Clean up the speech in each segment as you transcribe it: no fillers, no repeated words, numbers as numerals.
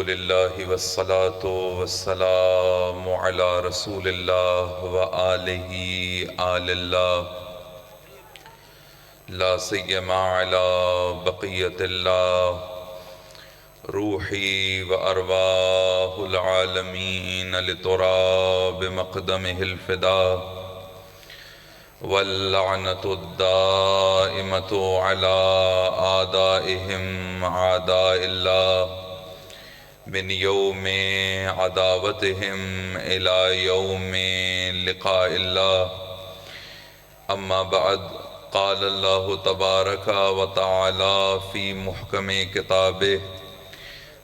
الحمدللہ والصلاة والسلام علی رسول اللہ وآلہ آل اللہ لا سیما علی بقیت اللہ روحی وارواح العالمین لتراب مقدمہ الفدا واللعنة الدائمة على آدائهم أعداء الله من يوم عداوتهم إلى يوم لقاء الله أما بعد قال الله تبارك وتعالى في محكم كتابه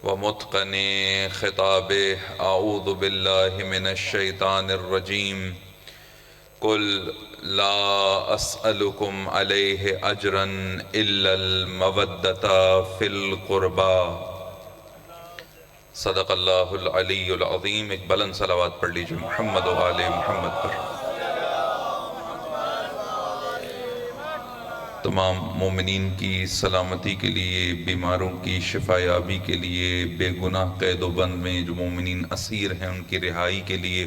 ومتقن خطابه أعوذ بالله من الشيطان الرجيم قل لا أسألكم عليه أجرا إلا المودة في القربى صدق اللہ العلی العظیم۔ ایک بلند صلوات پڑھ لیجئے محمد و آل محمد پر۔ تمام مومنین کی سلامتی کے لیے، بیماروں کی شفا یابی کے لیے، بے گناہ قید و بند میں جو مومنین اسیر ہیں ان کی رہائی کے لیے،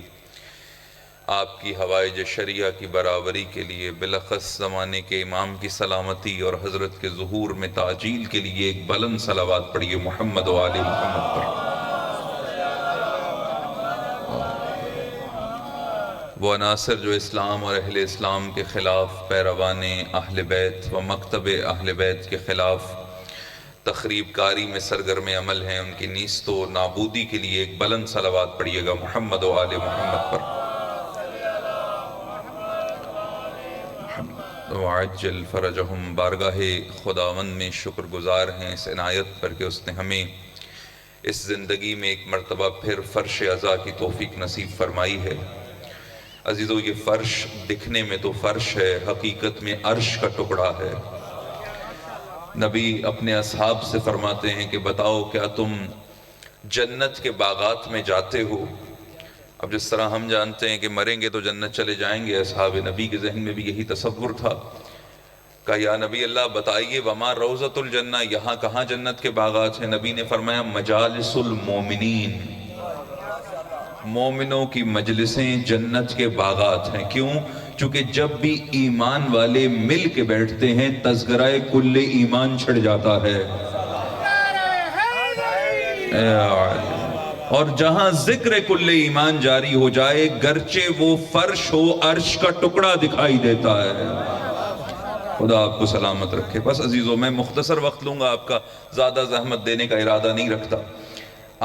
آپ کی حوائج شریعہ کی برابری کے لیے، بالاخص زمانے کے امام کی سلامتی اور حضرت کے ظہور میں تعجیل کے لیے ایک بلند صلوات پڑھیے محمد و آل محمد پر۔ وہ عناصر جو اسلام اور اہل اسلام کے خلاف، پیروان اہل بیت و مکتب اہل بیت کے خلاف تخریب کاری میں سرگرم عمل ہیں، ان کی نیست و نابودی کے لیے ایک بلند صلوات پڑھیے گا محمد و آل محمد پر۔ وعجل فرجہم، بارگاہ خداوند میں شکر گزار ہیں اس عنایت پر کہ اس نے ہمیں اس زندگی میں ایک مرتبہ پھر فرش عزا کی توفیق نصیب فرمائی ہے۔ عزیزو، یہ فرش دکھنے میں تو فرش ہے، حقیقت میں عرش کا ٹکڑا ہے۔ نبی اپنے اصحاب سے فرماتے ہیں کہ بتاؤ کیا تم جنت کے باغات میں جاتے ہو؟ اب جس طرح ہم جانتے ہیں کہ مریں گے تو جنت چلے جائیں گے، اصحاب نبی کے ذہن میں بھی یہی تصور تھا۔ کہا یا نبی اللہ بتائیے وما روضۃ الجنہ، یہاں کہاں جنت کے باغات ہیں؟ نبی نے فرمایا مجالس المومنین، مومنوں کی مجلسیں جنت کے باغات ہیں۔ کیوں؟ چونکہ جب بھی ایمان والے مل کے بیٹھتے ہیں تذکرہ کل ایمان چھڑ جاتا ہے، اور جہاں ذکر کل ایمان جاری ہو جائے گرچہ وہ فرش ہو عرش کا ٹکڑا دکھائی دیتا ہے۔ خدا آپ کو سلامت رکھے۔ بس عزیزو، میں مختصر وقت لوں گا، آپ کا زیادہ زحمت دینے کا ارادہ نہیں رکھتا۔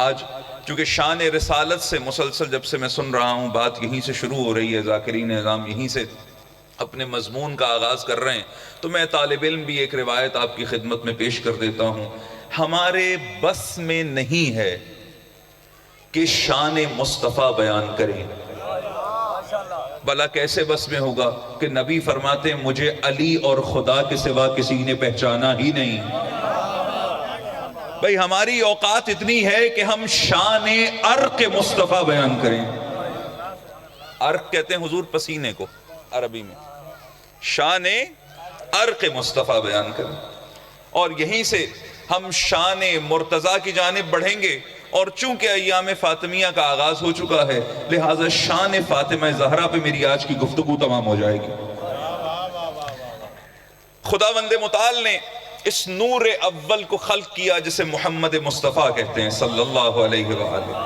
آج چونکہ شان رسالت سے مسلسل جب سے میں سن رہا ہوں بات یہیں سے شروع ہو رہی ہے، ذاکرین اعظام یہیں سے اپنے مضمون کا آغاز کر رہے ہیں، تو میں طالب علم بھی ایک روایت آپ کی خدمت میں پیش کر دیتا ہوں۔ ہمارے بس میں نہیں ہے کہ شان مصطفیٰ بیان کریں، بھلا کیسے بس میں ہوگا کہ نبی فرماتے ہیں مجھے علی اور خدا کے سوا کسی نے پہچانا ہی نہیں۔ بھئی ہماری اوقات اتنی ہے کہ ہم شان عرق مصطفیٰ بیان کریں۔ عرق کہتے ہیں حضور پسینے کو عربی میں، شان عرق مصطفیٰ بیان کریں، اور یہیں سے ہم شان مرتضیٰ کی جانب بڑھیں گے۔ اور چونکہ ایام فاطمیہ کا آغاز ہو چکا ہے لہٰذا شان فاطمہ زہرا پہ میری آج کی گفتگو تمام ہو جائے گی۔ خداوند متعال نے اس نور اول کو خلق کیا جسے محمد مصطفیٰ کہتے ہیں صلی اللہ علیہ وآلہ۔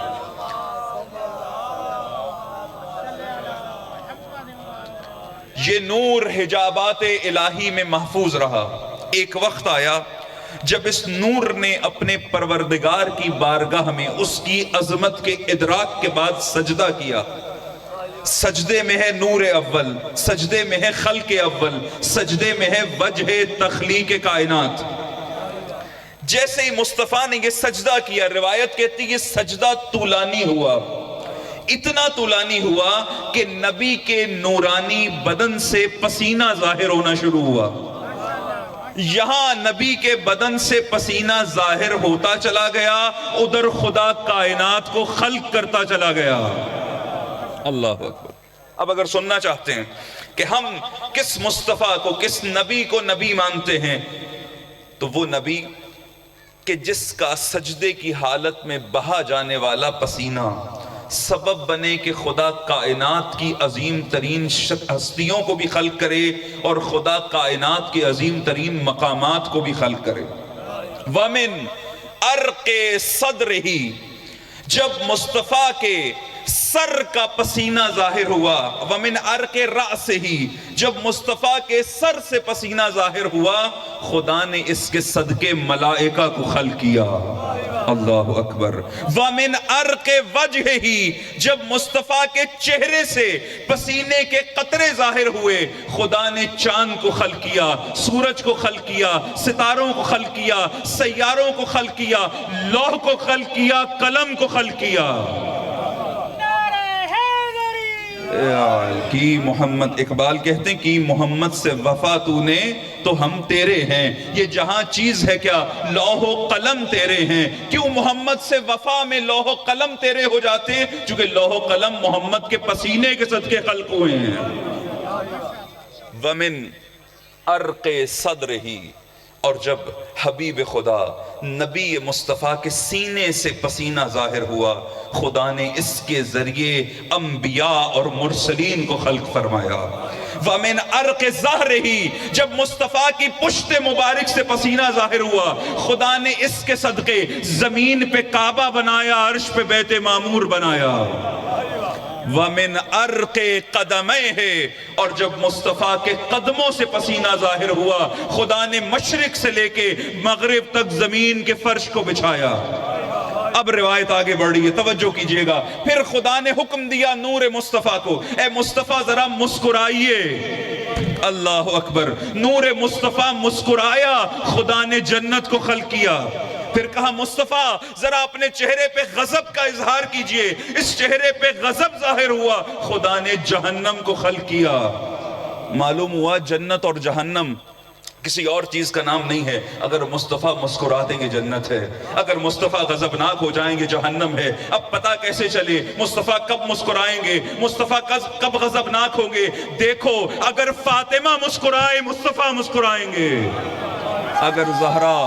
یہ نور حجابات الہی میں محفوظ رہا۔ ایک وقت آیا جب اس نور نے اپنے پروردگار کی بارگاہ میں اس کی عظمت کے ادراک کے بعد سجدہ کیا۔ سجدے میں ہے نور اول، سجدے میں ہے خلق اول، سجدے میں ہے وجہ تخلیق کائنات۔ جیسے ہی مصطفیٰ نے یہ سجدہ کیا، روایت کہتی ہے یہ سجدہ طولانی ہوا، اتنا طولانی ہوا کہ نبی کے نورانی بدن سے پسینہ ظاہر ہونا شروع ہوا۔ یہاں نبی کے بدن سے پسینہ ظاہر ہوتا چلا گیا، ادھر خدا کائنات کو خلق کرتا چلا گیا۔ اللہ اکبر۔ اب اگر سننا چاہتے ہیں کہ ہم کس مصطفیٰ کو، کس نبی کو نبی مانتے ہیں، تو وہ نبی کہ جس کا سجدے کی حالت میں بہا جانے والا پسینہ سبب بنے کہ خدا کائنات کی عظیم ترین ہستیوں کو بھی خلق کرے اور خدا کائنات کے عظیم ترین مقامات کو بھی خلق کرے۔ وَمِنْ عَرْقِ صَدْرِهِ، جب مصطفیٰ کے سر کا پسینہ ظاہر ہوا، وَمِنْ عَرْقِ رَأْسِهِ، جب مصطفیٰ کے سر سے پسینہ ظاہر ہوا، خدا نے اس کے صدقے ملائکہ کو خلق کیا۔ اللہ اکبر۔ وَمِنْ عَرْقِ وَجْهِهِ، جب مصطفیٰ کے چہرے سے پسینے کے قطرے ظاہر ہوئے، خدا نے چاند کو خلق کیا، سورج کو خلق کیا، ستاروں کو خلق کیا، سیاروں کو خلق کیا، لوح کو خلق کیا، قلم کو خلق کیا۔ کی محمد، اقبال کہتے ہیں کہ محمد سے وفا تو نے تو ہم تیرے ہیں، یہ جہاں چیز ہے کیا لوح و قلم تیرے ہیں۔ کیوں محمد سے وفا میں لوح و قلم تیرے ہو جاتے ہیں؟ چونکہ لوح و قلم محمد کے پسینے کے صدقے خلق ہوئے ہیں۔ وَمِنْ عَرْقِ صَدْرِهِ، اور جب حبیب خدا نبی مصطفیٰ کے سینے سے پسینہ ظاہر ہوا، خدا نے اس کے ذریعے انبیاء اور مرسلین کو خلق فرمایا۔ وَمِنْ عَرْقِ ظَهْرِهِ، جب مصطفیٰ کی پشت مبارک سے پسینہ ظاہر ہوا، خدا نے اس کے صدقے زمین پہ کعبہ بنایا، عرش پہ بیت معمور بنایا۔ وَمِنْ عَرْقِ قَدَمَيْهِ، اور جب مصطفیٰ کے قدموں سے پسینہ ظاہر ہوا، خدا نے مشرق سے لے کے مغرب تک زمین کے فرش کو بچھایا۔ اب روایت آگے بڑھ رہی ہے، توجہ کیجئے گا۔ پھر خدا نے حکم دیا نور مصطفیٰ کو، اے مصطفیٰ ذرا مسکرائیے۔ اللہ اکبر۔ نور مصطفیٰ مسکرایا، خدا نے جنت کو خلق کیا۔ پھر کہا مصطفیٰ ذرا اپنے چہرے پہ غضب کا اظہار کیجئے، اس چہرے پہ غضب ظاہر ہوا، خدا نے جہنم کو خلق کیا۔ معلوم ہوا جنت اور جہنم کسی اور چیز کا نام نہیں ہے۔ اگر مصطفیٰ مسکرا دیں گے جنت ہے، اگر مصطفیٰ غضبناک ہو جائیں گے جہنم ہے۔ اب پتہ کیسے چلے مصطفیٰ کب مسکرائیں گے، مصطفیٰ کب غضبناک ہوں گے؟ دیکھو، اگر فاطمہ مسکرائے مصطفیٰ مسکرائیں گے، اگر زہرا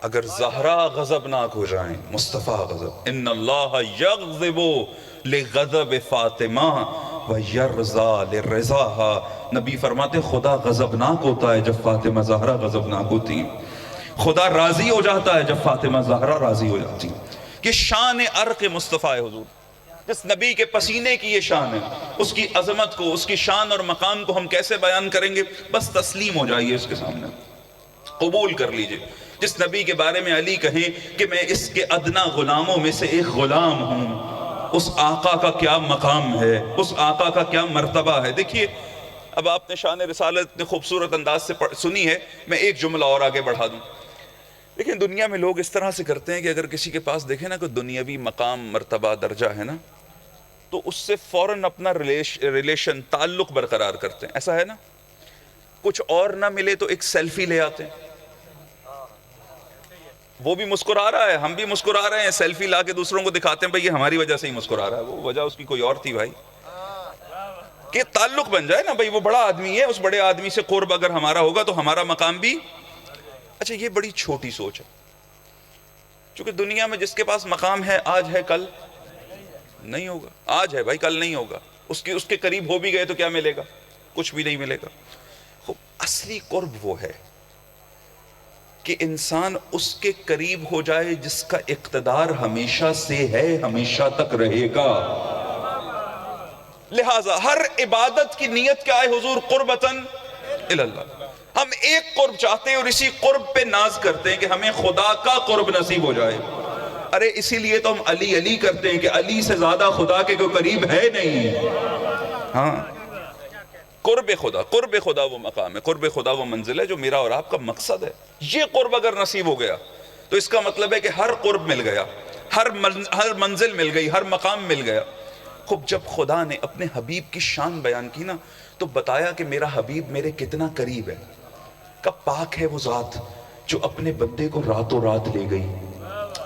اگر زہرا غضبناک ہو جائیں، مصطفیٰ غضب، ان اللہ یغضب لغضب فاطمہ ویرضا لرضاها، نبی فرماتے خدا غضبناک ہوتا ہے جب فاطمہ زہرا غضبناک ہوتی ہیں، خدا راضی ہو جاتا ہے جب فاطمہ زہرا راضی ہو جاتی ہیں۔ یہ شان عرق مصطفیٰ ہے حضور، جس نبی کے پسینے کی یہ شان ہے، اس کی عظمت کو، اس کی شان اور مقام کو ہم کیسے بیان کریں گے؟ بس تسلیم ہو جائیے اس کے سامنے، قبول کر لیجئے۔ جس نبی کے بارے میں علی کہیں کہ میں اس کے ادنا غلاموں میں سے ایک غلام ہوں، اس آقا کا کیا مقام ہے، اس آقا کا کیا مرتبہ ہے۔ دیکھیے اب آپ نے شان رسالت اتنے خوبصورت انداز سے سنی ہے، میں ایک جملہ اور آگے بڑھا دوں۔ لیکن دنیا میں لوگ اس طرح سے کرتے ہیں کہ اگر کسی کے پاس دیکھیں نا کوئی دنیاوی مقام، مرتبہ، درجہ ہے نا، تو اس سے فوراً اپنا ریلیشن، تعلق برقرار کرتے ہیں۔ ایسا ہے نا، کچھ اور نہ ملے تو ایک سیلفی لے آتے ہیں، وہ بھی مسکرا رہا ہے، ہم بھی مسکرا رہے ہیں، سیلفی لا کے دوسروں کو دکھاتے ہیں بھئی یہ ہماری وجہ سے ہی مسکرا رہا ہے، وہ وجہ اس کی کوئی اور تھی بھائی، کہ تعلق بن جائے نا، بھئی وہ بڑا آدمی ہے، اس بڑے آدمی سے قرب اگر ہمارا ہوگا تو ہمارا مقام بھی۔ اچھا یہ بڑی چھوٹی سوچ ہے، چونکہ دنیا میں جس کے پاس مقام ہے آج ہے کل نہیں ہوگا، آج ہے بھائی کل نہیں ہوگا، اس کے قریب ہو بھی گئے تو کیا ملے گا؟ کچھ بھی نہیں ملے گا۔ خوب اصلی قرب وہ ہے کہ انسان اس کے قریب ہو جائے جس کا اقتدار ہمیشہ سے ہے، ہمیشہ تک رہے گا۔ لہٰذا ہر عبادت کی نیت کیا ہے حضور؟ قربتاً اللہ، ہم ایک قرب چاہتے ہیں اور اسی قرب پہ ناز کرتے ہیں کہ ہمیں خدا کا قرب نصیب ہو جائے۔ ارے اسی لیے تو ہم علی علی کرتے ہیں کہ علی سے زیادہ خدا کے کوئی قریب ہے نہیں۔ ہاں، قرب خدا وہ مقام ہے، قرب خدا وہ منزل ہے جو میرا اور آپ کا مقصد ہے۔ یہ قرب اگر نصیب ہو گیا تو اس کا مطلب ہے کہ ہر قرب مل گیا، ہر منزل مل گئی، ہر مقام مل گیا۔ خوب جب خدا نے اپنے حبیب کی شان بیان کی نا تو بتایا کہ میرا حبیب میرے کتنا قریب ہے، کب پاک ہے وہ ذات جو اپنے بندے کو راتوں رات لے گئی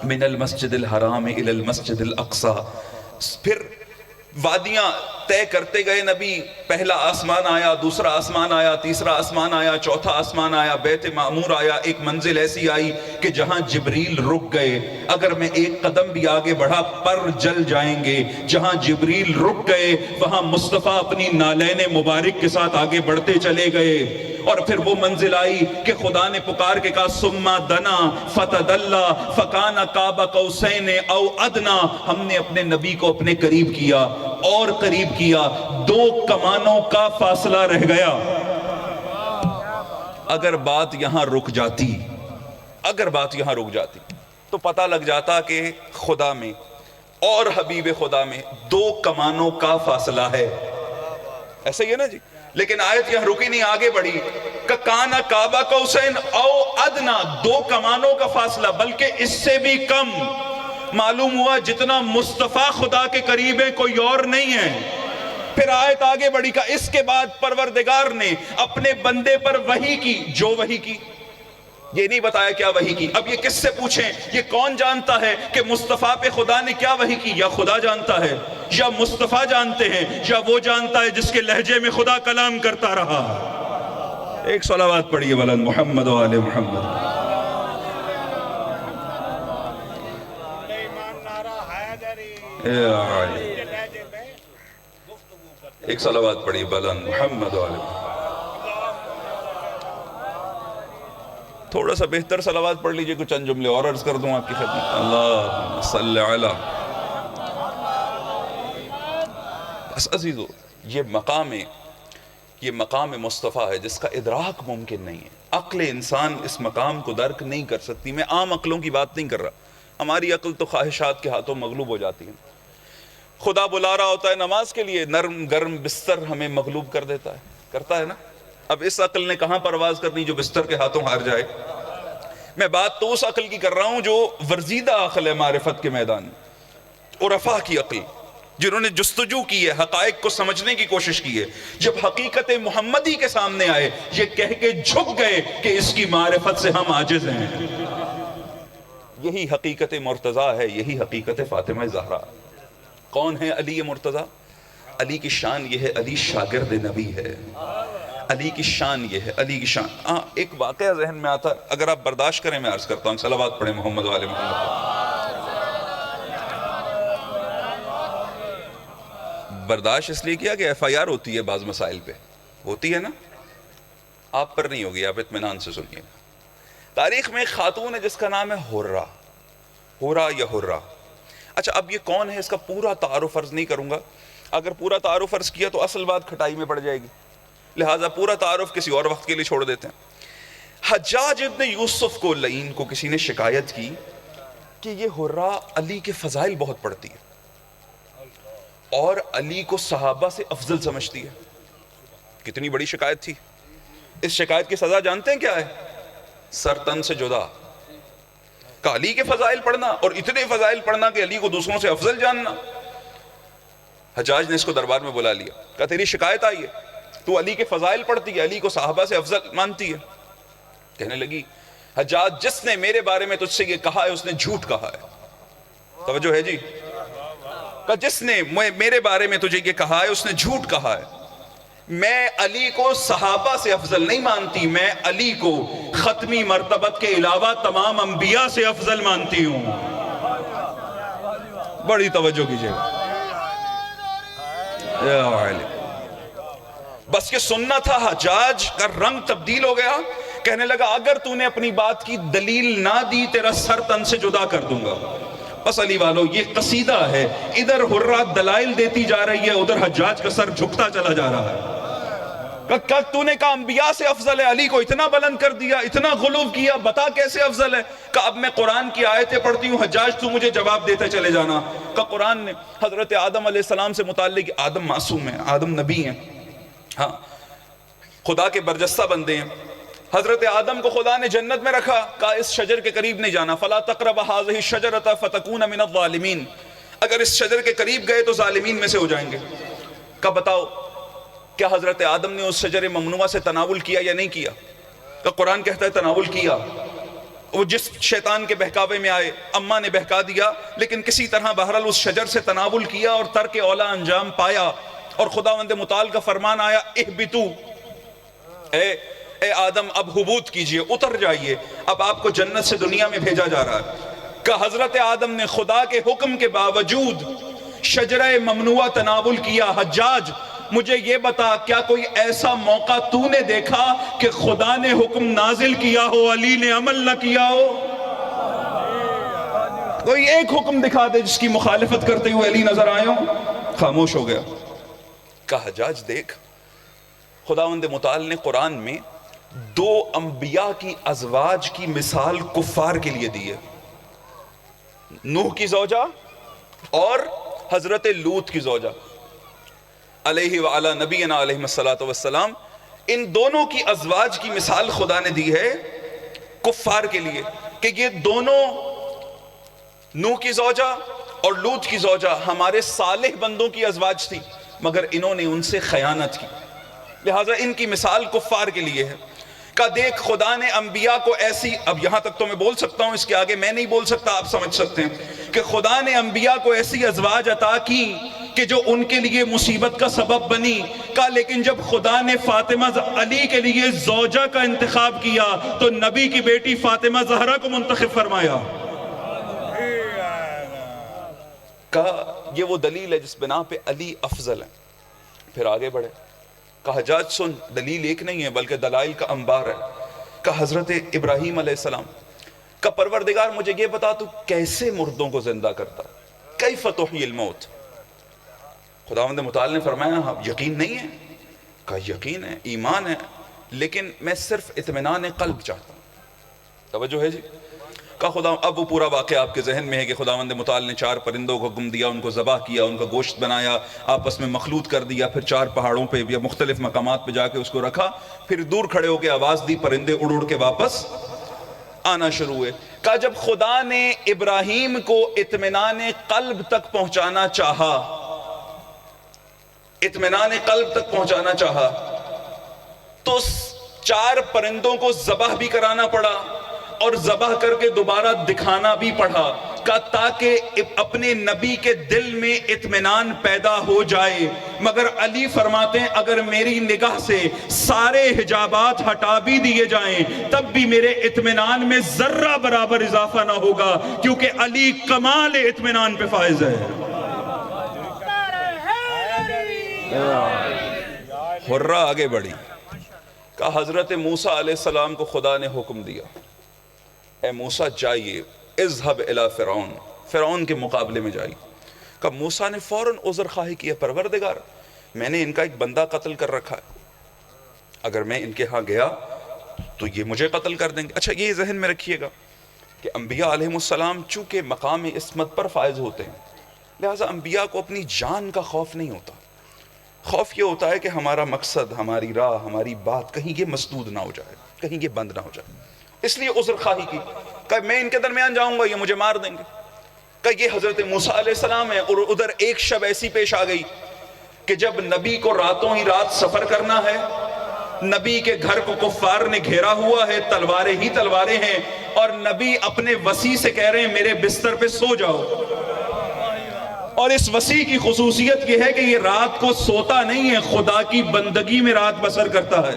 من المسجد الحرام الی المسجد الاقصی. پھر وادیاں طے کرتے گئے نبی. پہلا آسمان آیا, دوسرا آسمان آیا, تیسرا آسمان آیا, چوتھا آسمان آیا, بیت معمور آیا. ایک منزل ایسی آئی کہ جہاں جبریل رک گئے. اگر میں ایک قدم بھی آگے بڑھا پر جل جائیں گے. جہاں جبریل رک گئے وہاں مصطفیٰ اپنی نالین مبارک کے ساتھ آگے بڑھتے چلے گئے. اور پھر وہ منزل آئی کہ خدا نے پکار کے کہا ثم دنا فتدلی فکان قاب قوسین او ادنا. ہم نے اپنے نبی کو اپنے قریب کیا اور قریب کیا, 2 کمانوں کا فاصلہ رہ گیا. اگر بات یہاں رک جاتی تو پتہ لگ جاتا کہ خدا میں اور حبیب خدا میں 2 کمانوں کا فاصلہ ہے. ایسا ہی ہے نا جی. لیکن آیت یہاں رکی نہیں, آگے بڑھی. کانا کعبہ قوسین او ادنا, 2 کمانوں کا فاصلہ, بلکہ اس سے بھی کم. معلوم ہوا جتنا مصطفیٰ خدا کے قریب ہے کوئی اور نہیں ہے. پھر آیت آگے بڑھی کا اس کے بعد پروردگار نے اپنے بندے پر وحی کی. جو وحی کی یہ نہیں بتایا کیا وحی کی. اب یہ کس سے پوچھیں؟ یہ کون جانتا ہے کہ مصطفیٰ پہ خدا نے کیا وحی کی؟ یا خدا جانتا ہے, یا مصطفیٰ جانتے ہیں, یا وہ جانتا ہے جس کے لہجے میں خدا کلام کرتا رہا. ایک صلوات پڑھیے بلند محمد و آل محمد. ایک صلوات پڑھیے بلند محمد و آل محمد. تھوڑا سا بہتر صلوات پڑھ لیجئے, کچھ چند جملے اور عرض کر دوں آپ کی خدمت. اللہم صلی علی. بس عزیزو, یہ مقام مصطفیٰ ہے جس کا ادراک ممکن نہیں ہے. عقل انسان اس مقام کو درک نہیں کر سکتی. میں عام عقلوں کی بات نہیں کر رہا. ہماری عقل تو خواہشات کے ہاتھوں مغلوب ہو جاتی ہے. خدا بلا رہا ہوتا ہے نماز کے لیے, نرم گرم بستر ہمیں مغلوب کر دیتا ہے, کرتا ہے نا. اب اس عقل نے کہاں پرواز کرنی جو بستر کے ہاتھوں ہار جائے. میں بات تو اس عقل کی کر رہا ہوں جو ورزیدہ عقل ہے معرفت کے میدان میں, عرفاء کی عقل, جنہوں نے جستجو کی ہے, حقائق کو سمجھنے کی کوشش کی ہے. جب حقیقت محمدی کے سامنے آئے یہ کہہ کے جھک گئے کہ اس کی معرفت سے ہم عاجز ہیں. یہی حقیقت مرتضیٰ ہے, یہی حقیقت فاطمہ زہرا. کون ہے علی مرتضیٰ؟ علی کی شان یہ ہے, علی شاگرد نبی ہے. علی کی شان یہ ہے, علی کی شان. ایک واقعہ ذہن میں آتا, اگر آپ برداشت کریں میں عرض کرتا ہوں. صلوات پڑھیں محمد و آل محمد. برداشت اس لیے کیا کہ FIR ہوتی ہے بعض مسائل پہ, ہوتی ہے نا, آپ پر نہیں ہوگی, آپ اطمینان سے سنیے. تاریخ میں ایک خاتون ہے جس کا نام ہے ہورا یا ہرا. اچھا, اب یہ کون ہے اس کا پورا تعارف عرض نہیں کروں گا. اگر پورا تعارف عرض کیا تو اصل بات کھٹائی میں پڑ جائے گی, لہٰذا پورا تعارف کسی اور وقت کے لیے چھوڑ دیتے ہیں. حجاج ابن یوسف کو لعین کو کسی نے شکایت کی کہ یہ ہرا علی کے فضائل بہت پڑھتی ہے اور علی کو صحابہ سے افضل سمجھتی ہے. کتنی بڑی شکایت تھی. اس شکایت کی سزا جانتے ہیں کیا ہے؟ سر تن سے جدا. کہ علی کے فضائل پڑھنا اور اتنے فضائل پڑھنا کہ علی کو دوسروں سے افضل جاننا. حجاج نے اس کو دربار میں بلا لیا, کہا تیری شکایت آئی ہے, تو علی کے فضائل پڑھتی ہے, علی کو صحابہ سے افضل مانتی ہے. کہنے لگی حجاج جس نے میرے بارے میں تجھ سے یہ کہا ہے اس نے جھوٹ کہا ہے. توجہ ہے جی. کہ جس نے میرے بارے میں تجھے یہ کہا ہے اس نے جھوٹ کہا ہے. میں علی کو صحابہ سے افضل نہیں مانتی, میں علی کو ختمی مرتبت کے علاوہ تمام انبیاء سے افضل مانتی ہوں. بڑی توجہ کیجئے. بس یہ سننا تھا. حجاج کا رنگ تبدیل ہو گیا, کہنے لگا اگر تو نے اپنی بات کی دلیل نہ دی تیرا سر تن سے جدا کر دوں گا. بس علی والو یہ قصیدہ ہے, ادھر ہرا دلائل دیتی جا رہی ہے, ادھر حجاج کا سر جھکتا چلا جا رہا ہے. کہ تو نے کہا انبیاء سے افضل ہے, علی کو اتنا بلند کر دیا, اتنا غلو کیا, بتا کیسے افضل ہے. کہ اب میں قرآن کی آیتیں پڑھتی ہوں, حجاج تو مجھے جواب دیتے چلے جانا. کہ قرآن نے حضرت آدم علیہ السلام سے متعلق, آدم معصوم ہیں, آدم نبی ہیں, ہاں خدا کے برجستہ بندے ہیں. حضرت آدم کو خدا نے جنت میں رکھا, کہا اس شجر کے قریب نہیں جانا. فلا تقرب هذه الشجرة فتكون من الظالمین, اگر اس شجر کے قریب گئے تو ظالمین میں سے ہو جائیں گے. کہ بتاؤ کیا حضرت آدم نے اس شجر ممنوعہ سے تناول کیا یا نہیں کیا؟ کہ قرآن کہتا ہے تناول کیا. وہ جس شیطان کے بہکاوے میں آئے، اماں نے بہکا دیا، لیکن کسی طرح بہرحال اس شجر سے تناول کیا اور ترک اولا انجام پایا، اور خداوند متعال کا فرمان آیا اہبتو، اے آدم اب حبوط کیجئے، اتر جائیے، اب آپ کو جنت سے دنیا میں بھیجا جا رہا ہے۔ کہ حضرت آدم نے خدا کے حکم کے باوجود شجرہ ممنوعہ تناول کیا۔ حجاج مجھے یہ بتا، کیا کوئی ایسا موقع تو نے دیکھا کہ خدا نے حکم نازل کیا ہو علی نے عمل نہ کیا ہو؟ کوئی ایک حکم دکھا دے جس کی مخالفت کرتے ہوئے علی نظر آئے ہوں؟ خاموش ہو گیا۔ کہا حجاج دیکھ، خداوند متعال نے قرآن میں 2 انبیاء کی ازواج کی مثال کفار کے لیے دی ہے، نوح کی زوجہ اور حضرت لوط کی زوجہ علیہ وعلا نبینا علیہ السلام۔ ان دونوں کی ازواج کی مثال خدا نے دی ہے کفار کے لیے کہ یہ دونوں، نوح کی زوجہ اور لوط کی زوجہ، ہمارے صالح بندوں کی ازواج تھی، مگر انہوں نے ان سے خیانت کی، لہٰذا ان کی مثال کفار کے لیے ہے۔ کہ دیکھ خدا نے انبیاء کو ایسی، اب یہاں تک تو میں بول سکتا ہوں، اس کے آگے میں نہیں بول سکتا، آپ سمجھ سکتے ہیں کہ خدا نے انبیاء کو ایسی ازواج عطا کی کہ جو ان کے لیے مصیبت کا سبب بنی۔ کہا لیکن جب خدا نے فاطمہ علی کے لیے زوجہ کا انتخاب کیا تو نبی کی بیٹی فاطمہ زہرا کو منتخب فرمایا۔ کہا یہ وہ دلیل ہے جس بنا پہ علی افضل ہے۔ پھر آگے بڑھے، کہا حجاج سن، دلیل ایک نہیں ہے بلکہ دلائل کا انبار ہے۔ کہا حضرت ابراہیم علیہ السلام کا پروردگار مجھے یہ بتا تو کیسے مردوں کو زندہ کرتا، کیف تحیی الموت؟ خداوند متعال نے فرمایا ہاں یقین نہیں ہے؟ کہا یقین ہے، ایمان ہے، لیکن میں صرف اطمینان قلب چاہتا ہوں۔ توجہ ہے جی؟ کہا خدا، اب وہ پورا واقعہ آپ کے ذہن میں ہے کہ خداوند متعال نے 4 پرندوں کو حکم دیا، ان کو ذبح کیا، ان کا گوشت بنایا، آپس میں مخلوط کر دیا، پھر 4 پہاڑوں پہ یا مختلف مقامات پہ جا کے اس کو رکھا، پھر دور کھڑے ہو کے آواز دی، پرندے اڑ اڑ کے واپس آنا شروع ہوئے۔ کہا جب خدا نے ابراہیم کو اطمینان قلب تک پہنچانا چاہا، اطمینان قلب تک پہنچانا چاہا تو 4 پرندوں کو ذبح بھی کرانا پڑا اور ذبح کر کے دوبارہ دکھانا بھی پڑا، کہ تاکہ اپنے نبی کے دل میں اطمینان پیدا ہو جائے۔ مگر علی فرماتے ہیں اگر میری نگاہ سے سارے حجابات ہٹا بھی دیے جائیں تب بھی میرے اطمینان میں ذرہ برابر اضافہ نہ ہوگا، کیونکہ علی کمال اطمینان پہ فائز ہے۔ حرہ آگے بڑھی، کہا حضرت موسیٰ علیہ السلام کو خدا نے حکم دیا، اے موسیٰ جائیے، اذهب الى فرعون، فرعون کے مقابلے میں جائیے۔ کہا موسیٰ نے فوراً عذر خواہی کیا، پروردگار میں نے ان کا ایک بندہ قتل کر رکھا ہے، اگر میں ان کے ہاں گیا تو یہ مجھے قتل کر دیں گے۔ اچھا یہ ذہن میں رکھیے گا کہ انبیاء علیہ السلام چونکہ مقام عصمت پر فائز ہوتے ہیں، لہٰذا انبیاء کو اپنی جان کا خوف نہیں ہوتا، خوف یہ ہوتا ہے کہ ہمارا مقصد، ہماری راہ، ہماری بات کہیں یہ مسدود نہ ہو جائے، کہیں یہ بند نہ ہو جائے، اس لیے عذر خواہی کی، کہ میں ان کے درمیان جاؤں گا یہ مجھے مار دیں گے۔ کہ یہ حضرت موسیٰ علیہ السلام ہے، اور ادھر ایک شب ایسی پیش آ گئی کہ جب نبی کو راتوں ہی رات سفر کرنا ہے، نبی کے گھر کو کفار نے گھیرا ہوا ہے، تلواریں ہی تلواریں ہیں، اور نبی اپنے وسیع سے کہہ رہے ہیں میرے بستر پہ سو جاؤ۔ اور اس وسیع کی خصوصیت یہ ہے کہ یہ رات کو سوتا نہیں ہے، خدا کی بندگی میں رات بسر کرتا ہے۔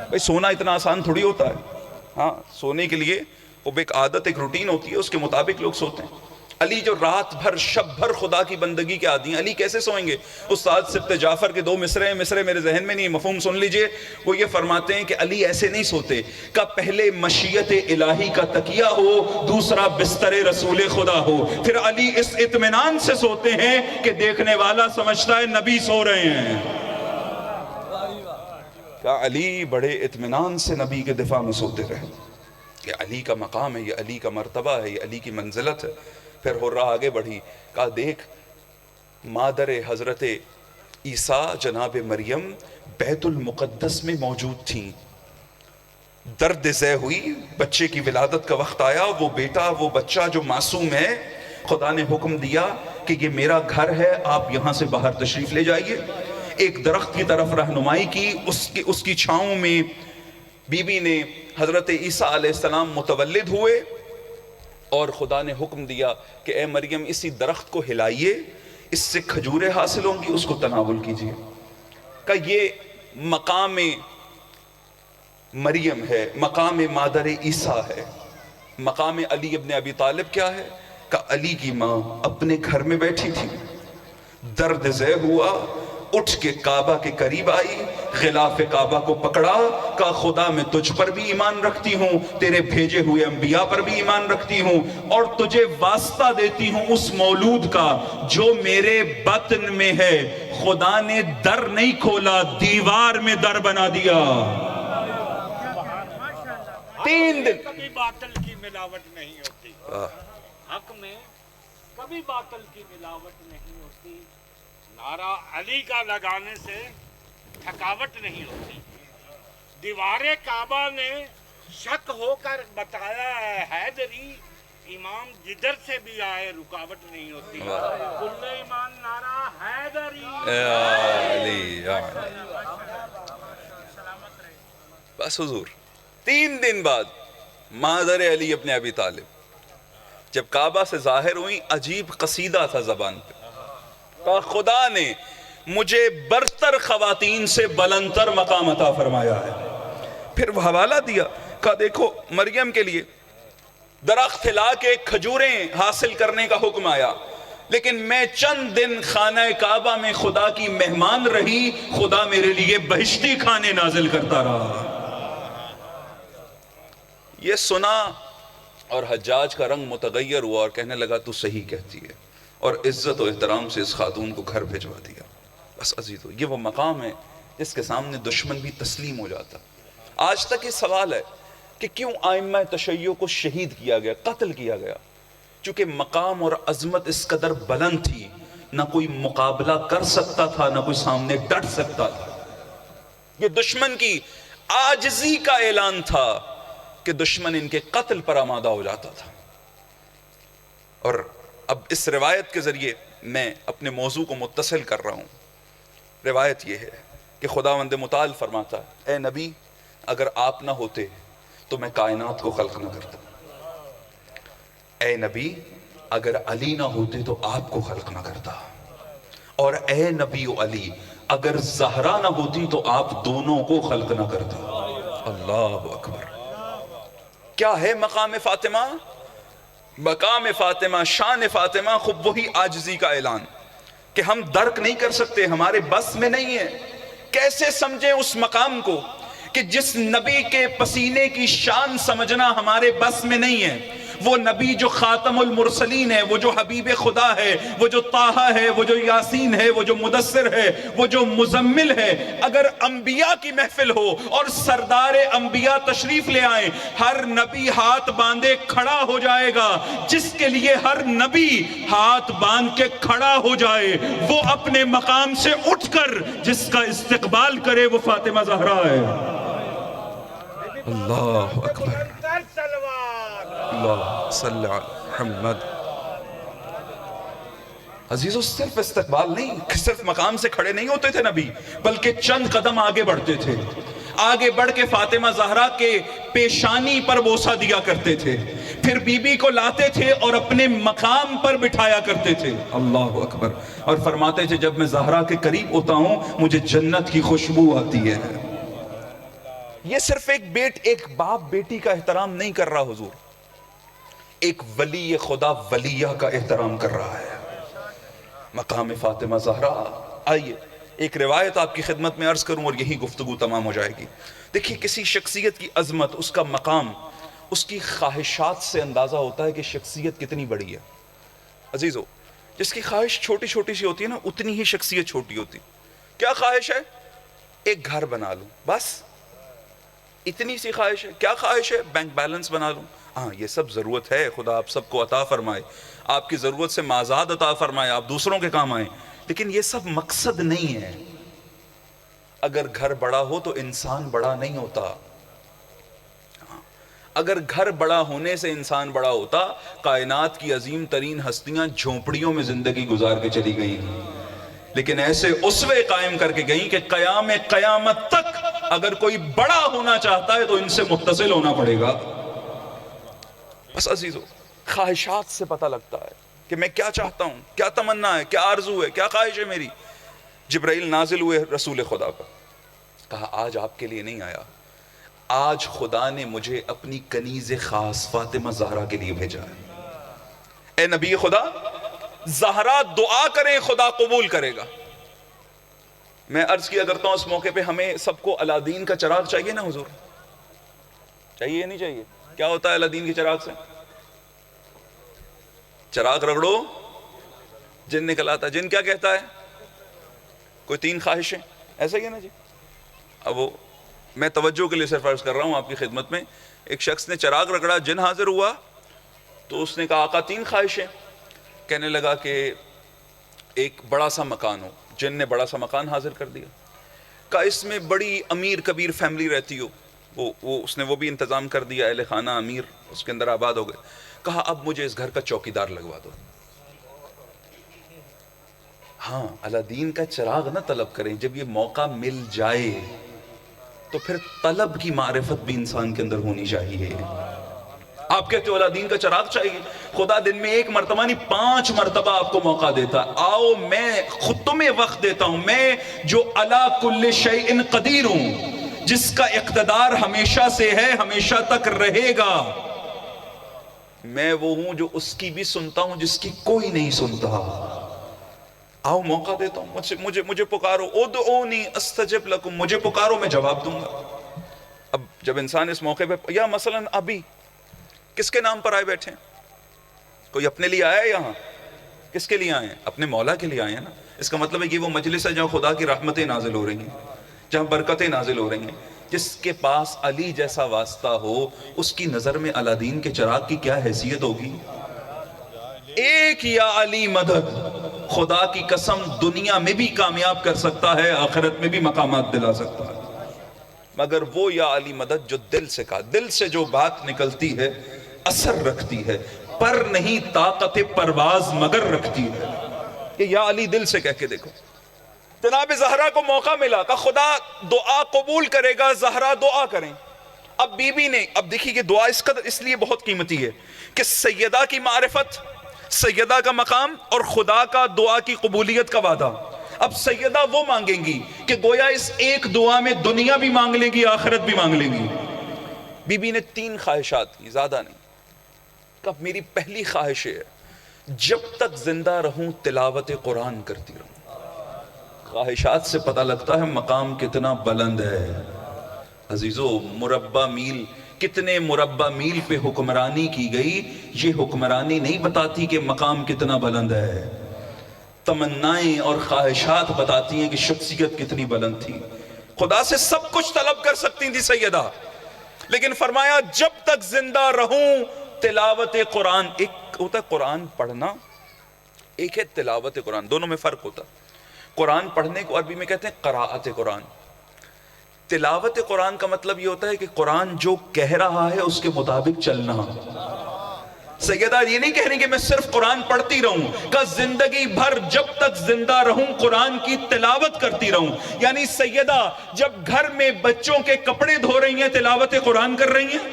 بھئی سونا اتنا آسان تھوڑی ہوتا ہے، ہاں سونے کے لیے وہ ایک عادت، ایک روٹین ہوتی ہے، اس کے مطابق لوگ سوتے ہیں۔ علی جو رات بھر شب بھر خدا کی بندگی کے عادی ہیں، علی کیسے سوئیں گے؟ استاد سبت جعفر کے 2 مصرے ہیں، مصرے میرے ذہن میں نہیں، مفہوم سن لیجئے۔ وہ یہ فرماتے ہیں کہ علی ایسے نہیں سوتے، کہ پہلے مشیت الہی کا تکیہ ہو، دوسرا بستر رسول خدا ہو، پھر علی اس اطمینان سے سوتے ہیں کہ دیکھنے والا سمجھتا ہے نبی سو رہے ہیں۔ کہ علی بڑے اطمینان سے نبی کے دفاع میں سوتے رہے، یہ علی کا مقام ہے، یہ علی کا مرتبہ ہے، یہ علی کی منزلت ہے۔ پھر حرہ آگے بڑھی، کہا دیکھ مادر حضرت عیسیٰ جناب مریم بیت المقدس میں موجود تھیں، درد زہ ہوئی، بچے کی ولادت کا وقت آیا، وہ بیٹا، وہ بچہ جو معصوم ہے، خدا نے حکم دیا کہ یہ میرا گھر ہے، آپ یہاں سے باہر تشریف لے جائیے۔ ایک درخت کی طرف رہنمائی کی، اس کی چھاؤں میں بی بی نے حضرت عیسیٰ علیہ السلام متولد ہوئے اور خدا نے حکم دیا کہ اے مریم اسی درخت کو ہلائیے، اس سے کھجوریں حاصل ہوں گی، اس کو تناول کیجیے۔ کہ یہ مقام مریم ہے، مقام مادر عیسیٰ ہے۔ مقام علی ابن ابی طالب کیا ہے؟ کہ علی کی ماں اپنے گھر میں بیٹھی تھی، درد زہ ہوا، اٹھ کے کعبہ کے قریب آئی، غلاف کعبہ کو پکڑا، کہا خدا میں تجھ پر بھی ایمان رکھتی ہوں، تیرے بھیجے ہوئے انبیاء پر بھی ایمان رکھتی ہوں، اور تجھے واسطہ دیتی ہوں اس مولود کا جو میرے بطن میں ہے۔ خدا نے در نہیں کھولا، دیوار میں در بنا دیا۔ 3 دن کبھی باطل کی ملاوٹ نہیں ہوتی، حق میں کبھی باطل کی ملاوٹ نہیں ہوتی، نعرہ علی کا لگانے سے تھکاوٹ نہیں ہوتی۔ دیوار کعبہ نے شک ہو کر بتایا ہے حیدری، امام جدھر سے بھی آئے رکاوٹ نہیں ہوتی۔ کل ایمان نعرہ حیدری۔ بس حضور 3 دن بعد مادر علی ابن ابی طالب جب کعبہ سے ظاہر ہوئی، عجیب قصیدہ تھا زبان پہ، کہا خدا نے مجھے برتر خواتین سے بلندتر مقام عطا فرمایا ہے۔ پھر وہ حوالہ دیا، کہا دیکھو مریم کے لیے درخت ہلا کے کھجوریں حاصل کرنے کا حکم آیا، لیکن میں چند دن خانہ کعبہ میں خدا کی مہمان رہی، خدا میرے لیے بہشتی کھانے نازل کرتا رہا۔ یہ سنا اور حجاج کا رنگ متغیر ہوا اور کہنے لگا تو صحیح کہتی ہے، اور عزت و احترام سے اس خاتون کو گھر بھیجوا دیا۔ بس عزیزو، یہ وہ مقام ہے جس کے سامنے دشمن بھی تسلیم ہو جاتا۔ آج تک یہ سوال ہے کہ کیوں ائمہ تشیع کو شہید کیا گیا، قتل کیا گیا؟ چونکہ مقام اور عظمت اس قدر بلند تھی، نہ کوئی مقابلہ کر سکتا تھا، نہ کوئی سامنے ڈٹ سکتا تھا۔ یہ دشمن کی عاجزی کا اعلان تھا کہ دشمن ان کے قتل پر آمادہ ہو جاتا تھا۔ اور اب اس روایت کے ذریعے میں اپنے موضوع کو متصل کر رہا ہوں۔ روایت یہ ہے کہ خداوند متعال فرماتا ہے، اے نبی اگر آپ نہ ہوتے تو میں کائنات کو خلق نہ کرتا، اے نبی اگر علی نہ ہوتے تو آپ کو خلق نہ کرتا، اور اے نبی و علی اگر زہرا نہ ہوتی تو آپ دونوں کو خلق نہ کرتا۔ اللہ اکبر! کیا ہے مقام فاطمہ؟ مقام فاطمہ، شان فاطمہ، خود وہی عاجزی کا اعلان کہ ہم درک نہیں کر سکتے، ہمارے بس میں نہیں ہے۔ کیسے سمجھیں اس مقام کو کہ جس نبی کے پسینے کی شان سمجھنا ہمارے بس میں نہیں ہے؟ وہ نبی جو خاتم المرسلین ہے، وہ جو حبیب خدا ہے، وہ جو طٰہٰ ہے، وہ جو یاسین ہے، وہ جو مدثر ہے، وہ جو مزمل ہے، اگر انبیاء کی محفل ہو اور سردار انبیاء تشریف لے آئیں، ہر نبی ہاتھ باندھے کھڑا ہو جائے گا۔ جس کے لیے ہر نبی ہاتھ باندھ کے کھڑا ہو جائے، وہ اپنے مقام سے اٹھ کر جس کا استقبال کرے وہ فاطمہ زہرا ہے۔ اللہ اکبر! اللہ صلی علی محمد۔ عزیزو، صرف استقبال نہیں، صرف مقام سے کھڑے نہیں ہوتے تھے نبی، بلکہ چند قدم آگے بڑھتے تھے۔ آگے بڑھ کے فاطمہ زہرا کے پیشانی پر بوسہ دیا کرتے تھے، پھر بی بی کو لاتے تھے اور اپنے مقام پر بٹھایا کرتے تھے۔ اللہ اکبر! اور فرماتے تھے جب میں زہرا کے قریب ہوتا ہوں مجھے جنت کی خوشبو آتی ہے۔ یہ صرف ایک باپ بیٹی کا احترام نہیں کر رہا حضور، ایک ولی خدا ولیہ کا احترام کر رہا ہے۔ مقام فاطمہ زہرا، آئیے ایک روایت آپ کی خدمت میں عرض کروں اور یہی گفتگو تمام ہو جائے گی۔ دیکھیے کسی شخصیت کی عظمت، اس کا مقام، اس کی خواہشات سے اندازہ ہوتا ہے کہ شخصیت کتنی بڑی ہے۔ عزیزو، جس کی خواہش چھوٹی چھوٹی سی ہوتی ہے نا، اتنی ہی شخصیت چھوٹی ہوتی۔ کیا خواہش ہے؟ ایک گھر بنا لوں، بس اتنی سی خواہش ہے۔ کیا خواہش ہے؟ بینک بیلنس بنا لوں۔ ہاں یہ سب ضرورت ہے، خدا آپ سب کو عطا فرمائے، آپ کی ضرورت سے مازاد عطا فرمائے، آپ دوسروں کے کام آئیں، لیکن یہ سب مقصد نہیں ہے۔ اگر گھر بڑا ہو تو انسان بڑا نہیں ہوتا۔ اگر گھر بڑا ہونے سے انسان بڑا ہوتا، کائنات کی عظیم ترین ہستیاں جھونپڑیوں میں زندگی گزار کے چلی گئیں، لیکن ایسے اسوے قائم کر کے گئیں کہ قیامت تک اگر کوئی بڑا ہونا چاہتا ہے تو ان سے متصل ہونا پڑے گا. بس عزیزو خواہشات سے پتہ لگتا ہے کہ میں کیا چاہتا ہوں, کیا تمنا ہے, کیا آرزو ہے, کیا خواہش ہے میری. جبرائیل نازل ہوئے رسول خدا پر, کہا آج آپ کے لیے نہیں آیا, آج خدا نے مجھے اپنی کنیز خاص فاطمہ زہرا کے لیے بھیجا ہے. اے نبی خدا, زہرا دعا کریں خدا قبول کرے گا. میں عرض کیا کرتا ہوں اس موقع پہ ہمیں سب کو الادین کا چراغ چاہیے نا حضور, چاہیے یا نہیں چاہیے؟ کیا ہوتا ہے الادین کے چراغ سے؟ چراغ رگڑو جن نکل آتا ہے. جن کیا کہتا ہے؟ کوئی 3 خواہشیں, ایسا ہی ہے نا جی. اب وہ میں توجہ کے لیے صرف عرض کر رہا ہوں آپ کی خدمت میں. ایک شخص نے چراغ رگڑا, جن حاضر ہوا تو اس نے کہا آقا 3 خواہشیں. کہنے لگا کہ ایک بڑا سا مکان ہو. جن نے بڑا سا مکان حاضر کر دیا. کہا اس میں بڑی امیر کبیر فیملی رہتی ہو, اس نے وہ بھی انتظام کر دیا, اہل خانہ امیر اس کے اندر آباد ہو گئے. کہا اب مجھے اس گھر کا چوکیدار لگوا دو. ہاں الادین کا چراغ نہ طلب کریں, جب یہ موقع مل جائے تو پھر طلب کی معرفت بھی انسان کے اندر ہونی چاہیے. آپ کہتے ہو الادین کا چراغ چاہیے, خدا دن میں 1 مرتبہ نہیں 5 مرتبہ آپ کو موقع دیتا. آؤ میں خود تمہیں وقت دیتا ہوں, میں جو علی کل شیء قدیر ہوں, جس کا اقتدار ہمیشہ سے ہے, ہمیشہ تک رہے گا. میں وہ ہوں جو اس کی بھی سنتا ہوں جس کی کوئی نہیں سنتا. آؤ موقع دیتا ہوں, مجھے پکارو, ادعونی استجب لکم, مجھے پکارو میں جواب دوں گا. اب جب انسان اس موقع پہ, یا مثلا ابھی کس کے نام پر آئے بیٹھے ہیں؟ کوئی اپنے لیے آیا ہے یہاں؟ کس کے لیے آئے ہیں؟ اپنے مولا کے لیے آئے ہیں نا. اس کا مطلب ہے کہ وہ مجلس ہے جہاں خدا کی رحمتیں نازل ہو رہی ہیں, جہاں برکتیں نازل ہو رہی ہیں. جس کے پاس علی جیسا واسطہ ہو, اس کی نظر میں الادین کے چراغ کی کیا حیثیت ہوگی؟ ایک یا علی مدد خدا کی قسم دنیا میں بھی کامیاب کر سکتا ہے, آخرت میں بھی مقامات دلا سکتا ہے. مگر وہ یا علی مدد جو دل سے کہا, دل سے جو بات نکلتی ہے اثر رکھتی ہے, پر نہیں طاقت پرواز مگر رکھتی ہے. کہ یا علی دل سے کہہ کے دیکھو. جناب زہرا کو موقع ملا, کہ خدا دعا قبول کرے گا, زہرا دعا کریں. اب بی بی نے, اب دیکھیے کہ دعا اس قدر اس لیے بہت قیمتی ہے کہ سیدہ کی معرفت, سیدہ کا مقام اور خدا کا دعا کی قبولیت کا وعدہ. اب سیدہ وہ مانگیں گی کہ گویا اس ایک دعا میں دنیا بھی مانگ لیں گی, آخرت بھی مانگ لیں گی. بی بی نے 3 خواہشات کی, زیادہ نہیں. کہ میری پہلی خواہش ہے جب تک زندہ رہوں تلاوت قرآن کرتی رہوں. خواہشات سے پتہ لگتا ہے مقام کتنا بلند ہے. عزیزو مربع میل, کتنے مربع میل پہ حکمرانی کی گئی, یہ حکمرانی نہیں بتاتی کہ مقام کتنا بلند ہے. تمنائیں اور خواہشات بتاتی ہیں کہ شخصیت کتنی بلند تھی. خدا سے سب کچھ طلب کر سکتی تھی سیدہ, لیکن فرمایا جب تک زندہ رہوں تلاوت قرآن. ایک ہوتا ہے قرآن پڑھنا, ایک ہے تلاوت قرآن, دونوں میں فرق ہوتا. قرآن پڑھنے کو عربی میں کہتے ہیں قراءت قرآن. تلاوت قرآن کا مطلب یہ ہوتا ہے کہ قرآن جو کہہ رہا ہے اس کے مطابق چلنا. سیدہ یہ نہیں کہہ رہی کہ میں صرف قرآن پڑھتی رہوں, کہ زندگی بھر جب تک زندہ رہوں قرآن کی تلاوت کرتی رہوں. یعنی سیدہ جب گھر میں بچوں کے کپڑے دھو رہی ہیں تلاوت قرآن کر رہی ہیں,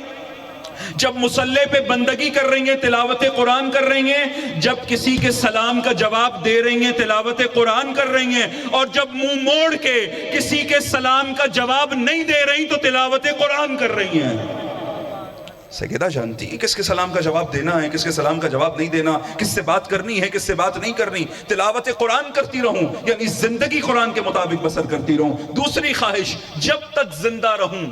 جب مصلی پہ بندگی کر رہی ہیں تلاوت قرآن کر رہی ہیں, جب کسی کے سلام کا جواب دے رہی ہیں تلاوت قرآن کر رہی ہیں, اور جب منہ موڑ کے کسی کے سلام کا جواب نہیں دے رہی تو تلاوت قرآن کر رہی ہیں. سیدہ جانتی ہے کس کے سلام کا جواب دینا ہے, کس کے سلام کا جواب نہیں دینا, کس سے بات کرنی ہے, کس سے بات نہیں کرنی. تلاوت قرآن کرتی رہوں یعنی زندگی قرآن کے مطابق بسر کرتی رہوں. دوسری خواہش جب تک زندہ رہوں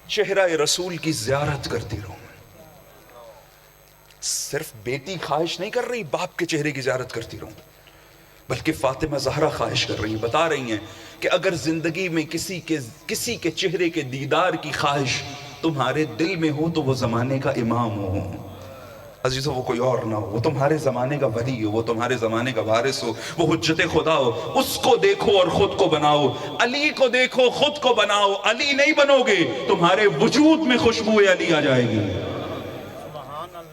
چہرہ رسول کی زیارت کرتی رہوں. صرف بیٹی خواہش نہیں کر رہی باپ کے چہرے کی زیارت کرتی رہوں, بلکہ فاطمہ زہرا خواہش کر رہی ہیں, بتا رہی ہیں کہ اگر زندگی میں کسی کے چہرے کے دیدار کی خواہش تمہارے دل میں ہو تو وہ زمانے کا امام ہو. عزیزو وہ کوئی اور نہ ہو, وہ تمہارے زمانے کا ولی ہو, وہ تمہارے زمانے کا وارث ہو, وہ حجت خدا ہو. اس کو دیکھو اور خود کو بناؤ. علی کو دیکھو خود کو بناؤ. علی نہیں بنو گے تمہارے وجود میں خوشبو علی آ جائے گی.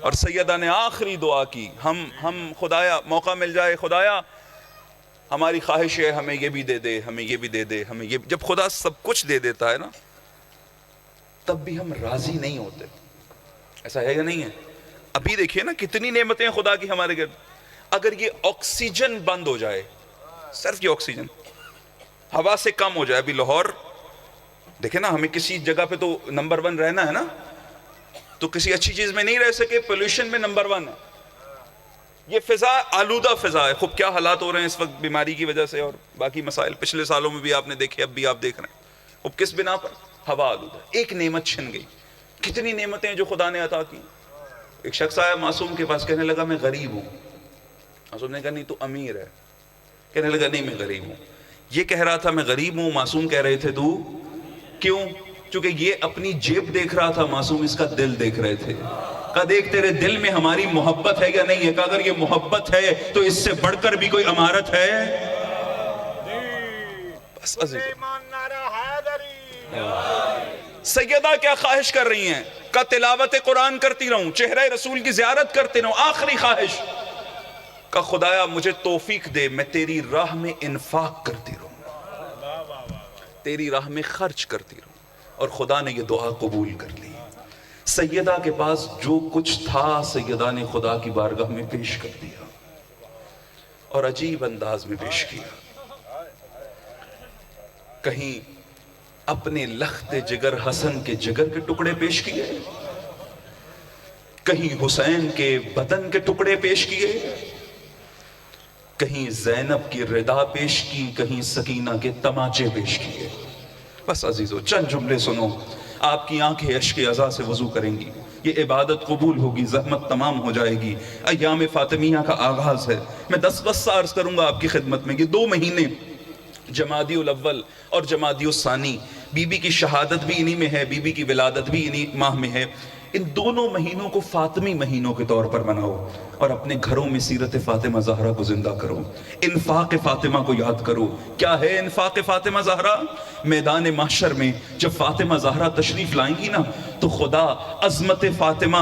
اور سیدہ نے آخری دعا کی, ہم خدایا موقع مل جائے, خدایا ہماری خواہش ہے ہمیں یہ بھی دے دے، ہمیں یہ بھی دے دے، ہمیں یہ جب خدا سب کچھ دے دیتا ہے نا تب بھی ہم راضی نہیں ہوتے. ایسا ہے یا نہیں ہے؟ ابھی دیکھیے نا کتنی نعمتیں ہیں خدا کی ہمارے گھر. اگر یہ آکسیجن بند ہو جائے، صرف یہ آکسیجن ہوا سے کم ہو جائے. ابھی لاہور دیکھیں نا، ہمیں کسی جگہ پہ تو نمبر 1 رہنا ہے نا، تو کسی اچھی چیز میں نہیں رہ سکے، پولیوشن میں نمبر 1 ہے. یہ فضا آلودہ فضا ہے. خوب کیا حالات ہو رہے ہیں اس وقت بیماری کی وجہ سے اور باقی مسائل. پچھلے سالوں میں بھی آپ نے دیکھے، اب بھی آپ دیکھ رہے ہیں. خوب کس بنا پر؟ ہوا آلودہ. ایک نعمت چھن گئی. کتنی نعمتیں جو خدا نے عطا کی. ایک شخص آیا معصوم کے پاس، کہنے لگا میں غریب ہوں. معصوم نے کہا نہیں تو امیر ہے. کہنے لگا نہیں میں غریب ہوں. یہ کہہ رہا تھا میں غریب ہوں، معصوم کہہ رہے تھے تو کیوں؟ چونکہ یہ اپنی جیب دیکھ رہا تھا، معصوم اس کا دل دیکھ رہے تھے. کہا دیکھ تیرے دل میں ہماری محبت ہے یا نہیں ہے؟ کہا اگر یہ محبت ہے تو اس سے بڑھ کر بھی کوئی امارت ہے؟ بس عزیز سیدہ کیا خواہش کر رہی ہیں؟ کہ تلاوت قرآن کرتی رہوں، چہرہ رسول کی زیارت کرتے رہوں. آخری خواہش کہ خدایا مجھے توفیق دے میں تیری راہ میں انفاق کرتی رہوں، تیری راہ میں خرچ کرتی رہوں. اور خدا نے یہ دعا قبول کر لی. سیدہ کے پاس جو کچھ تھا سیدہ نے خدا کی بارگاہ میں پیش کر دیا اور عجیب انداز میں پیش کیا. کہیں اپنے لخت جگر حسن کے جگر کے ٹکڑے پیش کیے، کہیں حسین کے بدن کے ٹکڑے پیش کیے، کہیں زینب کی ردا پیش کی، کہیں سکینہ کے تماچے پیش کیے. بس عزیزو چند جملے سنو. آپ کی آنکھیں اشک عزا سے وضو کریں گی، یہ عبادت قبول ہوگی، زحمت تمام ہو جائے گی. ایام فاطمیہ کا آغاز ہے. میں 10 قصہ عرض کروں گا آپ کی خدمت میں. یہ 2 مہینے جمادی الاول اور جمادی الثانی، بی بی کی شہادت بھی انہی میں ہے، بی بی کی ولادت بھی انہی ماہ میں ہے. ان دونوں مہینوں کو فاطمی مہینوں کے طور پر مناؤ اور اپنے گھروں میں سیرت فاطمہ زہرا کو زندہ کرو. انفاق فاطمہ کو یاد کرو. کیا ہے انفاق فاطمہ زہرا؟ میدان محشر میں جب فاطمہ زہرا تشریف لائیں گی نا تو خدا عظمت فاطمہ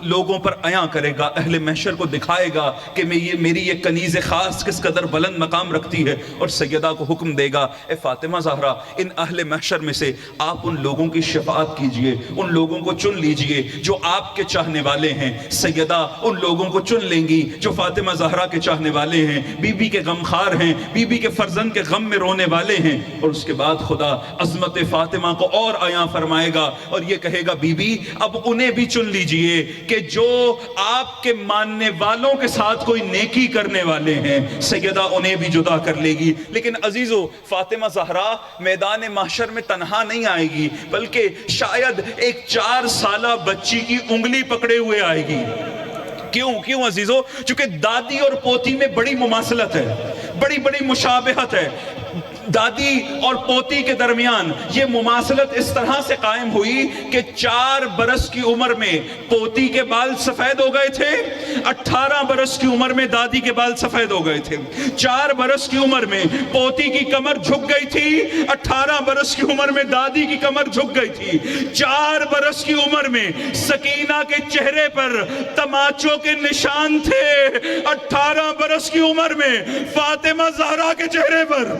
لوگوں پر عیاں کرے گا، اہل محشر کو دکھائے گا کہ میری یہ کنیز خاص کس قدر بلند مقام رکھتی ہے. اور سیدہ کو حکم دے گا اے فاطمہ زہرا ان اہل محشر میں سے آپ ان لوگوں کی شفاعت کیجئے، ان لوگوں کو چن لیجئے جو آپ کے چاہنے والے ہیں. سیدہ ان لوگوں کو چن لیں گی جو فاطمہ زہرا کے چاہنے والے ہیں، بی بی کے غمخوار ہیں، بی بی کے فرزند کے غم میں رونے والے ہیں. اور اس کے بعد خدا عظمت فاطمہ کو اور عیاں فرمائے گا اور یہ کہے گا بی بی اب انہیں بھی چن لیجئے کہ جو آپ کے ماننے والوں کے ساتھ کوئی نیکی کرنے والے ہیں. سیدہ انہیں بھی جدا کر لے گی. لیکن عزیزو فاطمہ زہرا میدان محشر میں تنہا نہیں آئے گی، بلکہ شاید ایک 4 سالہ بچی کی انگلی پکڑے ہوئے آئے گی. کیوں عزیزو؟ چونکہ دادی اور پوتی میں بڑی مماثلت ہے، بڑی مشابہت ہے. دادی اور پوتی کے درمیان یہ مماثلت اس طرح سے قائم ہوئی کہ 4 برس کی عمر میں پوتی کے بال سفید ہو گئے تھے، 18 برس کی عمر میں دادی کے بال سفید ہو گئے تھے. 4 برس کی عمر میں پوتی کی کمر جھک گئی تھی، 18 برس کی عمر میں دادی کی کمر جھک گئی تھی. 4 برس کی عمر میں سکینہ کے چہرے پر تماچوں کے نشان تھے، 18 برس کی عمر میں فاطمہ زہرا کے چہرے پر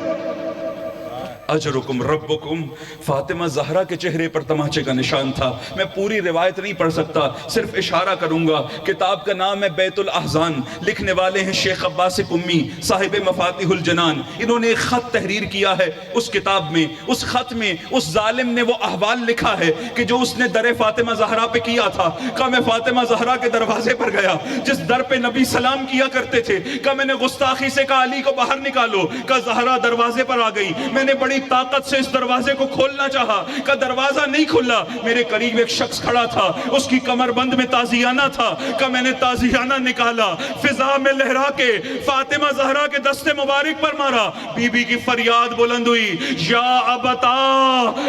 اجرکم ربکم، فاطمہ زہرا کے چہرے پر تماچے کا نشان تھا. میں پوری روایت نہیں پڑھ سکتا، صرف اشارہ کروں گا. کتاب کا نام ہے بیت الاحزان، لکھنے والے ہیں شیخ عباس قمی صاحب مفاتیح الجنان. انہوں نے ایک خط تحریر کیا ہے اس کتاب میں. اس خط میں اس ظالم نے وہ احوال لکھا ہے کہ جو اس نے در فاطمہ زہرا پہ کیا تھا. کہ میں فاطمہ زہرا کے دروازے پر گیا جس در پہ نبی سلام کیا کرتے تھے. کہ میں نے گستاخی سے کہا علی کو باہر نکالو. کہ زہرا دروازے پر آ گئی. میں نے بڑی طاقت سے اس دروازے کو کھولنا چاہا کہ دروازہ نہیں کھلا. میرے قریب ایک شخص کھڑا تھا، اس کی کمر بند میں تازیانہ تھا. کہ میں نے تازیانہ نکالا، فضا میں لہرا کے فاطمہ زہرا کے دست مبارک پر مارا. بی بی کی فریاد بلند ہوئی، یا ابتا،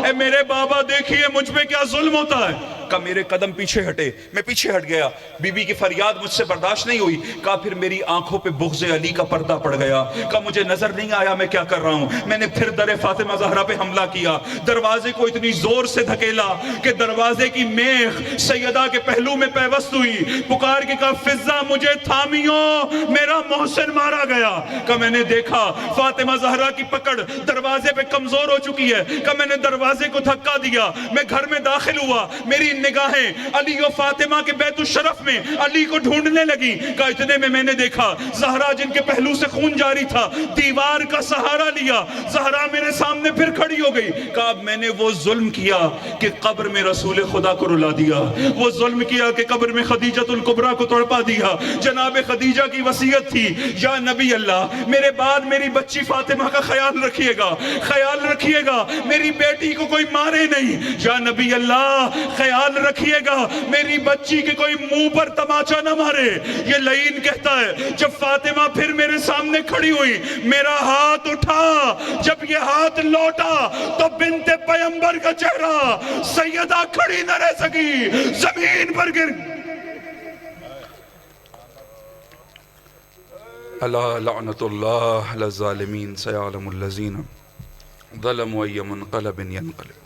اے میرے بابا دیکھیے مجھ پہ کیا ظلم ہوتا ہے. کہا میرے قدم پیچھے ہٹے، میں پیچھے ہٹ گیا، بی بی کی فریاد مجھ سے برداشت نہیں ہوئی، کہا پھر میری آنکھوں پہ بغض علی کا پردہ پڑ گیا، کہا مجھے نظر نہیں آیا میں کیا کر رہا ہوں، میں نے پھر در فاطمہ زہرا پہ حملہ کیا، دروازے کو اتنی زور سے دھکیلا کہ دروازے کی میخ سیدہ کے پہلو میں پیوست ہوئی، پکار کے کہا فضہ مجھے تھامیوں، میرا محسن مارا گیا، کہا میں نے دیکھا فاطمہ زہرا کی پکڑ دروازے پہ کمزور ہو چکی ہے، کہا میں نے دروازے کو دھکا دیا، میں گھر میں داخل ہوا، میری نگاہیں علی و فاطمہ کے بیت الشرف میں علی کو ڈھونڈنے لگی، کہا اتنے میں نے دیکھا زہرا جن کے پہلو سے خون جاری تھا دیوار کا سہارا لیا، زہرا میرے سامنے پھر کھڑی ہو گئی، کہا میں نے وہ ظلم کیا کہ قبر میں رسول خدا کو رلا دیا، وہ ظلم کیا کہ قبر میں خدیجۃ الکبریٰ کو تڑپا دیا، جناب خدیجہ کی وصیت تھی یا نبی اللہ میرے بعد میری بچی فاطمہ کا خیال رکھیے گا، میری بیٹی کو کوئی مارے نہیں، یا نبی اللہ خیال رکھیے گا میری بچی کے کوئی منہ پر تماچا نہ مارے۔ یہ لعین کہتا ہے جب فاطمہ پھر میرے سامنے کھڑی ہوئی میرا ہاتھ اٹھا، جب یہ ہاتھ لوٹا تو بنت پیغمبر کا چہرہ سیدہ کھڑی نہ رہ سکی، زمین پر گر اللہ لعنت اللہ علی الظالمین سیعلم الذین ظلموا ای منقلب ینقلب۔